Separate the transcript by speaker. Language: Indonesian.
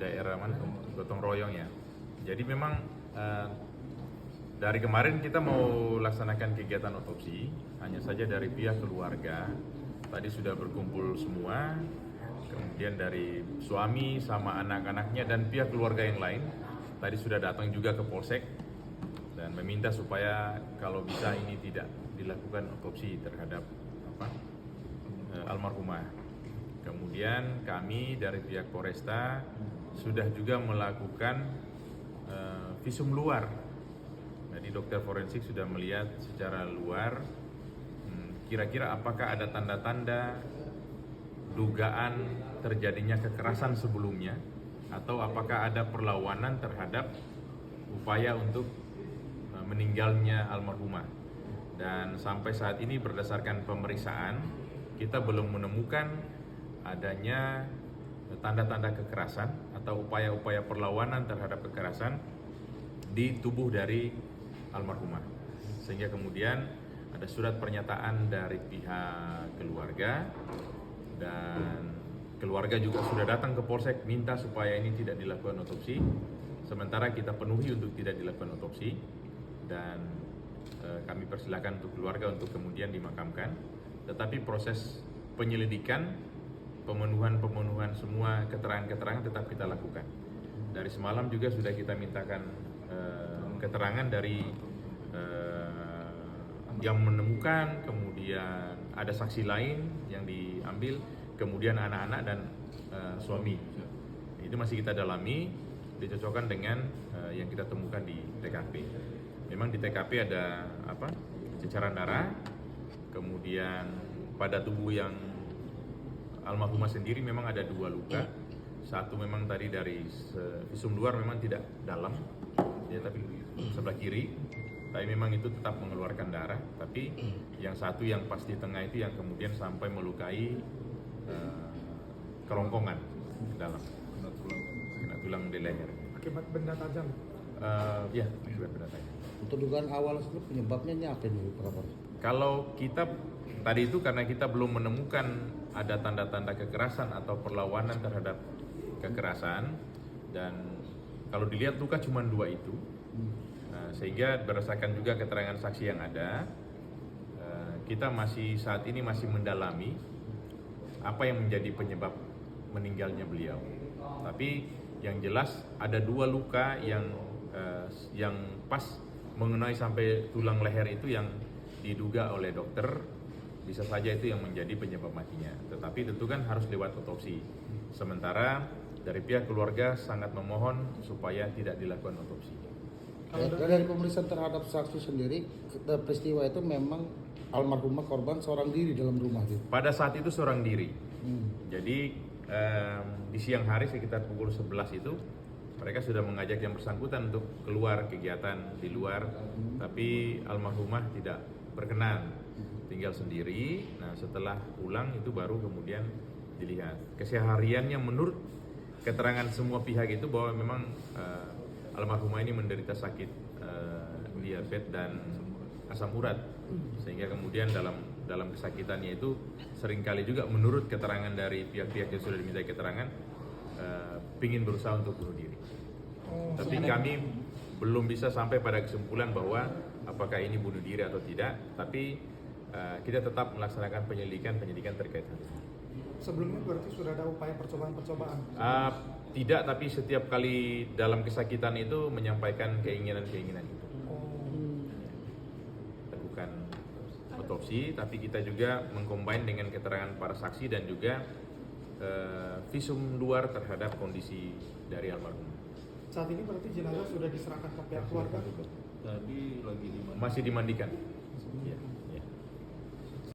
Speaker 1: daerah mana? Gotong Royong ya. Jadi memang dari kemarin kita mau laksanakan kegiatan otopsi, hanya saja dari pihak keluarga tadi sudah berkumpul semua, kemudian dari suami sama anak-anaknya dan pihak keluarga yang lain tadi sudah datang juga ke Polsek dan meminta supaya kalau bisa ini tidak dilakukan otopsi terhadap almarhumah. Kemudian kami dari pihak Polresta sudah juga melakukan visum luar. Jadi dokter forensik sudah melihat secara luar kira-kira apakah ada tanda-tanda dugaan terjadinya kekerasan sebelumnya atau apakah ada perlawanan terhadap upaya untuk meninggalnya almarhumah. Dan sampai saat ini berdasarkan pemeriksaan kita belum menemukan adanya tanda-tanda kekerasan atau upaya-upaya perlawanan terhadap kekerasan di tubuh dari almarhumah. Sehingga kemudian ada surat pernyataan dari pihak keluarga dan keluarga juga sudah datang ke Polsek minta supaya ini tidak dilakukan otopsi. Sementara kita penuhi untuk tidak dilakukan otopsi dan kami persilakan untuk keluarga untuk kemudian dimakamkan. Tetapi proses penyelidikan, pemenuhan semua keterangan-keterangan tetap kita lakukan. Dari semalam juga sudah kita mintakan keterangan dari yang menemukan, kemudian ada saksi lain yang diambil, kemudian anak-anak dan suami. Itu masih kita dalami, dicocokkan dengan yang kita temukan di TKP. Memang di TKP ada cecaran darah, kemudian pada tubuh yang almarhumah sendiri memang ada 2 luka. Satu memang tadi dari visum luar memang tidak dalam, ya, tapi sebelah kiri, tapi memang itu tetap mengeluarkan darah. Tapi yang satu yang pas di tengah itu yang kemudian sampai melukai kerongkongan ke dalam, kena tulang di leher.
Speaker 2: Akibat benda tajam?
Speaker 1: Ya, akibat benda tajam.
Speaker 3: Untuk dugaan awal itu penyebabnya ini apa ini, Pak?
Speaker 1: Kalau kita tadi itu karena kita belum menemukan ada tanda-tanda kekerasan atau perlawanan terhadap kekerasan, dan kalau dilihat luka cuma 2 itu, sehingga berdasarkan juga keterangan saksi yang ada, kita masih saat ini masih mendalami apa yang menjadi penyebab meninggalnya beliau. Tapi yang jelas ada 2 luka yang pas mengenai sampai tulang leher itu yang diduga oleh dokter bisa saja itu yang menjadi penyebab matinya. Tetapi tentu kan harus lewat otopsi. Sementara dari pihak keluarga sangat memohon supaya tidak dilakukan otopsi.
Speaker 3: Dari pemeriksaan terhadap saksi sendiri, peristiwa itu memang almarhumah korban seorang diri dalam rumah itu.
Speaker 1: Pada saat itu seorang diri. Jadi di siang hari sekitar pukul 11 itu mereka sudah mengajak yang bersangkutan untuk keluar kegiatan di luar, tapi almarhumah tidak berkenan, tinggal sendiri. Nah, setelah pulang itu baru kemudian dilihat kesehariannya menurut keterangan semua pihak itu bahwa memang almarhumah ini menderita sakit diabetes dan asam urat, sehingga kemudian dalam kesakitannya itu seringkali juga menurut keterangan dari pihak-pihak yang sudah diminta keterangan ingin berusaha untuk bunuh diri. Tapi kami belum bisa sampai pada kesimpulan bahwa apakah ini bunuh diri atau tidak, tapi kita tetap melaksanakan penyelidikan terkait hal ini.
Speaker 2: Sebelumnya berarti sudah ada upaya percobaan?
Speaker 1: Tidak, tapi setiap kali dalam kesakitan itu menyampaikan keinginan itu. Lakukan otopsi, tapi kita juga mengcombine dengan keterangan para saksi dan juga visum luar terhadap kondisi dari almarhum.
Speaker 2: Saat ini berarti jenazah sudah diserahkan ke pihak keluarga?
Speaker 1: Masih dimandikan. Ya.